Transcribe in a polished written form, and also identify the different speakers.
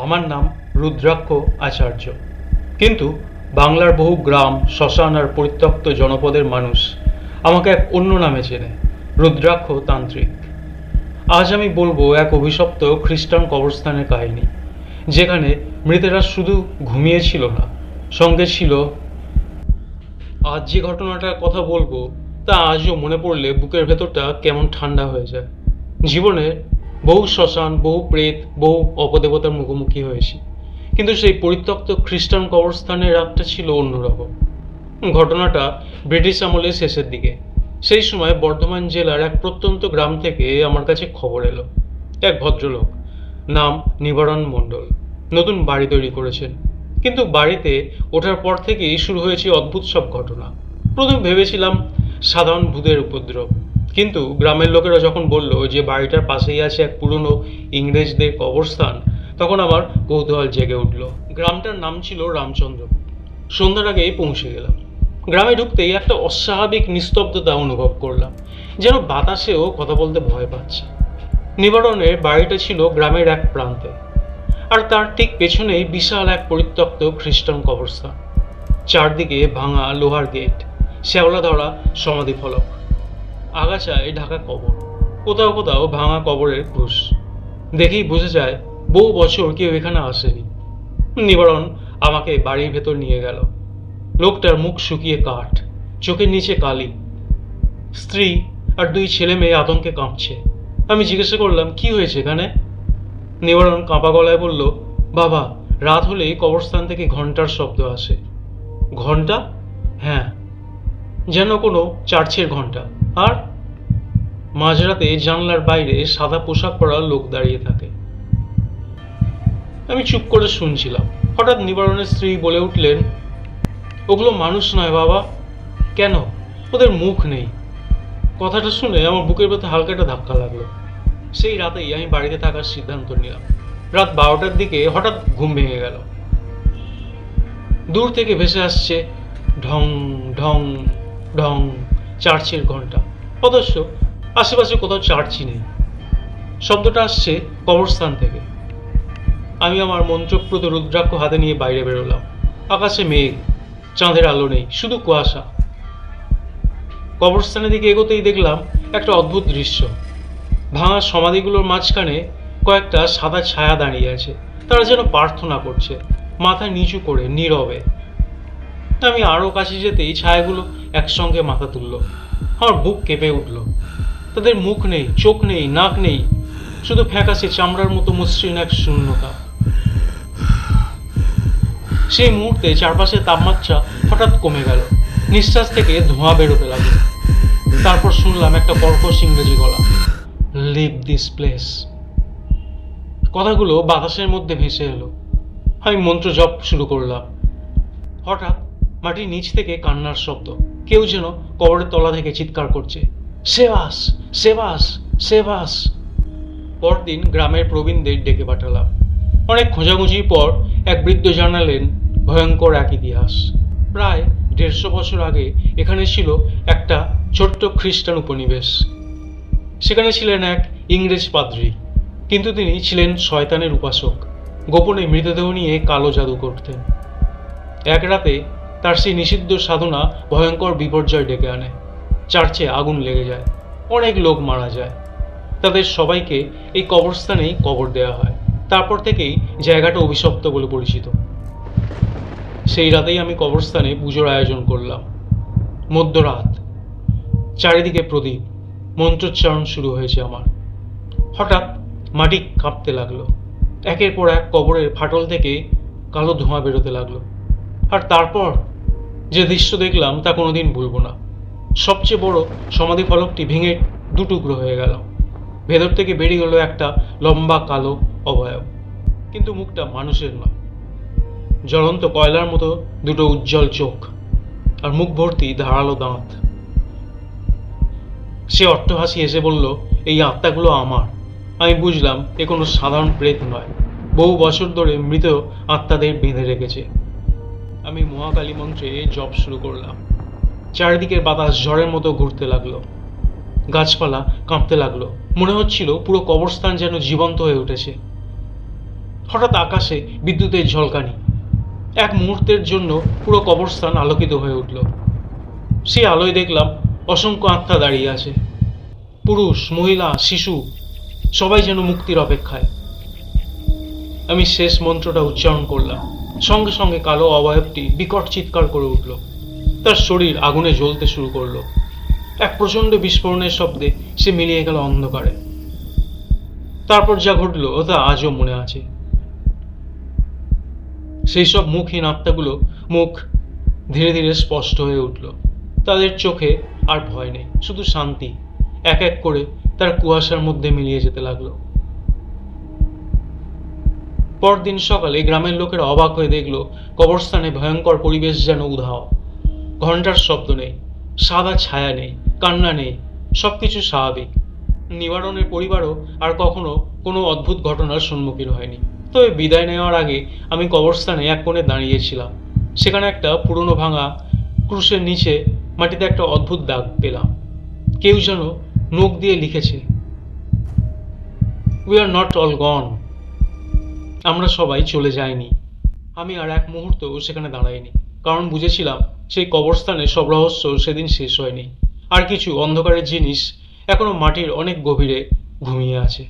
Speaker 1: আমার নাম রুদ্রাক্ষ আচার্য, কিন্তু বাংলার বহু গ্রাম, শ্মশান আর পরিত্যক্ত জনপদের মানুষ আমাকে এক অন্য নামে চেনে, রুদ্রাক্ষ তান্ত্রিক। আজ আমি বলবো এক অভিশপ্ত খ্রিস্টান কবরস্থানের কাহিনী, যেখানে মৃতেরা শুধু ঘুমিয়েছিল না, সঙ্গে ছিল। আজ যে ঘটনাটার কথা বলবো তা আজও মনে পড়লে বুকের ভেতরটা কেমন ঠান্ডা হয়ে যায়। জীবনে বহু শ্মশান, বহু প্রেত, বহু অপদেবতার মুখোমুখি হয়েছি, কিন্তু সেই পরিত্যক্ত খ্রিস্টান কবরস্থানের রাতটা ছিল অন্যরকম। ঘটনাটা ব্রিটিশ আমলের শেষের দিকে। সেই সময় বর্ধমান জেলার এক প্রত্যন্ত গ্রাম থেকে আমার কাছে খবর এলো, এক ভদ্রলোক, নাম নিবারণ মণ্ডল, নতুন বাড়ি তৈরি করেছেন। কিন্তু বাড়িতে ওঠার পর থেকেই শুরু হয়েছে অদ্ভুত সব ঘটনা। প্রথম ভেবেছিলাম সাধারণ ভূতের উপদ্রব, কিন্তু গ্রামের লোকেরা যখন বলল যে বাড়িটার পাশেই আছে এক পুরনো ইংরেজদের কবরস্থান, তখন আমার কৌতূহল জেগে উঠল। গ্রামটার নাম ছিল রামচন্দ্র। সন্ধ্যার আগেই পৌঁছে গেলাম। গ্রামে ঢুকতেই একটা অস্বাভাবিক নিস্তব্ধতা অনুভব করলাম, যেন বাতাসেও কথা বলতে ভয় পাচ্ছে। নিবারণের বাড়িটা ছিল গ্রামের এক প্রান্তে, আর তার ঠিক পেছনেই বিশাল এক পরিত্যক্ত খ্রিস্টান কবরস্থান। চারদিকে ভাঙা লোহার গেট, শ্যাওলা ধরা সমাধি ফলক, আগাছায় ঢাকা কবর, কোথাও কোথাও ভাঙা কবরের ক্রুশ। দেখেই বোঝা যায় বহু বছর কেউ এখানে আসেনি। নিবারণ আমাকে বাড়ির ভেতর নিয়ে গেল। লোকটার মুখ শুকিয়ে কাঠ, চোখের নিচে কালি। স্ত্রী আর দুই ছেলে মেয়ে আতঙ্কে কাঁপছে। আমি জিজ্ঞাসা করলাম, কি হয়েছে এখানে? নিবারণ কাঁপা গলায় বলল, বাবা, রাত হলেই কবরস্থান থেকে ঘন্টার শব্দ আসে। ঘন্টা? হ্যাঁ, যেন কোনো চার্চের ঘন্টা। আর মাঝরাতে জানলার বাইরে সাদা পোশাক পরা লোক দাঁড়িয়ে থাকে। আমি চুপ করে শুনছিলাম। হঠাৎ নিবারণের স্ত্রী বলে উঠলেন, ওগুলো মানুষ নয় বাবা। কেন? ওদের মুখ নেই। কথাটা শুনে আমার বুকের ভেতর হালকা একটা ধাক্কা লাগলো। সেই রাতেই আমি বাড়িতে থাকার সিদ্ধান্ত নিলাম। রাত 12টার দিকে হঠাৎ ঘুম ভেঙে গেল। দূর থেকে ভেসে আসছে ঢং ঢং ঢং চার্চের ঘন্টা, অথচ আশেপাশে কোথাও চার্চই নেই। শব্দটা আসছে কবরস্থান থেকে। আমি আমার মন্ত্রপ্রত রুদ্রাক্ষ হাতে নিয়ে বাইরে বেরোলাম। আকাশে মেঘ, চাঁদের আলো নেই, শুধু কুয়াশা। কবরস্থানের দিকে এগোতেই দেখলাম একটা অদ্ভুত দৃশ্য। ভাঙা সমাধিগুলোর মাঝখানে কয়েকটা সাদা ছায়া দাঁড়িয়ে আছে। তারা যেন প্রার্থনা করছে, মাথা নিচু করে, নীরবে। আমি আরও কাছে যেতেই ছায়াগুলো একসঙ্গে মাথা তুলল। আমার বুক কেঁপে উঠল। তাদের মুখ নেই, চোখ নেই, নাক নেই, শুধু ফ্যাকাশে চামড়ার মতো মসৃণ এক শূন্যতা। সেই মুহূর্তে চারপাশের তাপমাত্রা হঠাৎ কমে গেল। নিঃশ্বাস থেকে ধোঁয়া বেরোতে লাগলো। তারপর শুনলাম একটা কর্কশ ইংরেজি গলা, লিভ দিস প্লেস। কথাগুলো বাতাসের মধ্যে ভেসে এলো। আমি মন্ত্র জপ শুরু করলাম। হঠাৎ মাটির নিচ থেকে কান্নার শব্দ। কেউ যেন কবরের তলা থেকে চিৎকার করছে, সেবাস, সেবাস, সেবাস। পরদিন গ্রামের প্রবীণদের ডেকে পাঠালাম। অনেক খোঁজাখুঁজির পর এক বৃদ্ধ জানালেন ভয়ঙ্কর এক ইতিহাস। প্রায় 150 বছর আগে এখানে ছিল একটা ছোট্ট খ্রিস্টান উপনিবেশ। সেখানে ছিলেন এক ইংরেজ পাদ্রী, কিন্তু তিনি ছিলেন শয়তানের উপাসক। গোপনে মৃতদেহ নিয়ে কালো জাদু করতেন। এক রাতে তার সেই নিষিদ্ধ সাধনা ভয়ঙ্কর বিপর্যয় ডেকে আনে। চার্চে আগুন লেগে যায়, অনেক লোক মারা যায়। তাদের সবাইকে এই কবরস্থানেই কবর দেওয়া হয়। তারপর থেকেই জায়গাটা অভিশপ্ত বলে পরিচিত। সেই রাতেই আমি কবরস্থানে পুজোর আয়োজন করলাম। মধ্যরাত, চারিদিকে প্রদীপ, মন্ত্রোচ্চারণ শুরু হয়েছে আমার। হঠাৎ মাটি কাঁপতে লাগলো। একের পর এক কবরের ফাটল থেকে কালো ধোঁয়া বেরোতে লাগলো। আর তারপর যে দৃশ্য দেখলাম তা কোনোদিন ভুলব না। সবচেয়ে বড় সমাধি ফলকটি ভেঙে দুটুকরো হয়ে গেল। ভেতর থেকে বেরিয়ে গেল একটা লম্বা কালো অবয়ব, কিন্তু মুখটা মানুষের নয়। জ্বলন্ত কয়লার মতো দুটো উজ্জ্বল চোখ, আর মুখ ভর্তি ধারালো দাঁত। সে অট্টহাসি এসে বলল, এই আত্মাগুলো আমার। আমি বুঝলাম এ কোনো সাধারণ প্রেত নয়, বহু বছর ধরে মৃত আত্মাদের বেঁধে রেখেছে। আমি মহাকালী মন্ত্রে জপ শুরু করলাম। চারিদিকের বাতাস ঝড়ের মতো ঘুরতে লাগলো। গাছপালা কাঁপতে লাগলো। মনে হচ্ছিল পুরো কবরস্থান যেন জীবন্ত হয়ে উঠেছে। হঠাৎ আকাশে বিদ্যুতের ঝলকানি। এক মুহূর্তের জন্য পুরো কবরস্থান আলোকিত হয়ে উঠল। সেই আলোয় দেখলাম অসংখ্য আত্মা দাঁড়িয়ে আছে। পুরুষ, মহিলা, শিশু, সবাই যেন মুক্তির অপেক্ষায়। আমি শেষ মন্ত্রটা উচ্চারণ করলাম। সঙ্গে সঙ্গে কালো অবয়বটি বিকট চিৎকার করে উঠল। তার শরীর আগুনে জ্বলতে শুরু করলো। এক প্রচণ্ড বিস্ফোরণের শব্দে সে মিলিয়ে গেল অন্ধকারে। তারপর যা ঘটল তা আজও মনে আছে। সেই সব মুখহীন আত্মাগুলো মুখ ধীরে ধীরে স্পষ্ট হয়ে উঠল। তাদের চোখে আর ভয় নেই, শুধু শান্তি। এক এক করে তার কুয়াশার মধ্যে মিলিয়ে যেতে লাগলো। পরদিন সকালে গ্রামের লোকেরা অবাক হয়ে দেখল কবরস্থানে ভয়ঙ্কর পরিবেশ যেন উধাও। ঘন্টার শব্দ নেই, সাদা ছায়া নেই, কান্না নেই, সবকিছু স্বাভাবিক। নিবারণের পরিবারও আর কখনো কোনো অদ্ভুত ঘটনার সম্মুখীন হয়নি। তবে বিদায় নেওয়ার আগে আমি কবরস্থানে এক কোণে দাঁড়িয়েছিলাম। সেখানে একটা পুরনো ভাঙা ক্রুশের নিচে মাটিতে একটা অদ্ভুত দাগ পেলাম। কেউ যেন নখ দিয়ে লিখেছে, উই আর নট অল গন। আমরা সবাই চলে যাইনি। আমি আর এক মুহূর্তও সেখানে দাঁড়াইনি, কারণ বুঝেছিলাম সেই কবরস্থানে সব রহস্য সেদিন শেষ হয়নি। আর কিছু অন্ধকারের জিনিস এখনো মাটির অনেক গভীরে ঘুমিয়ে আছে।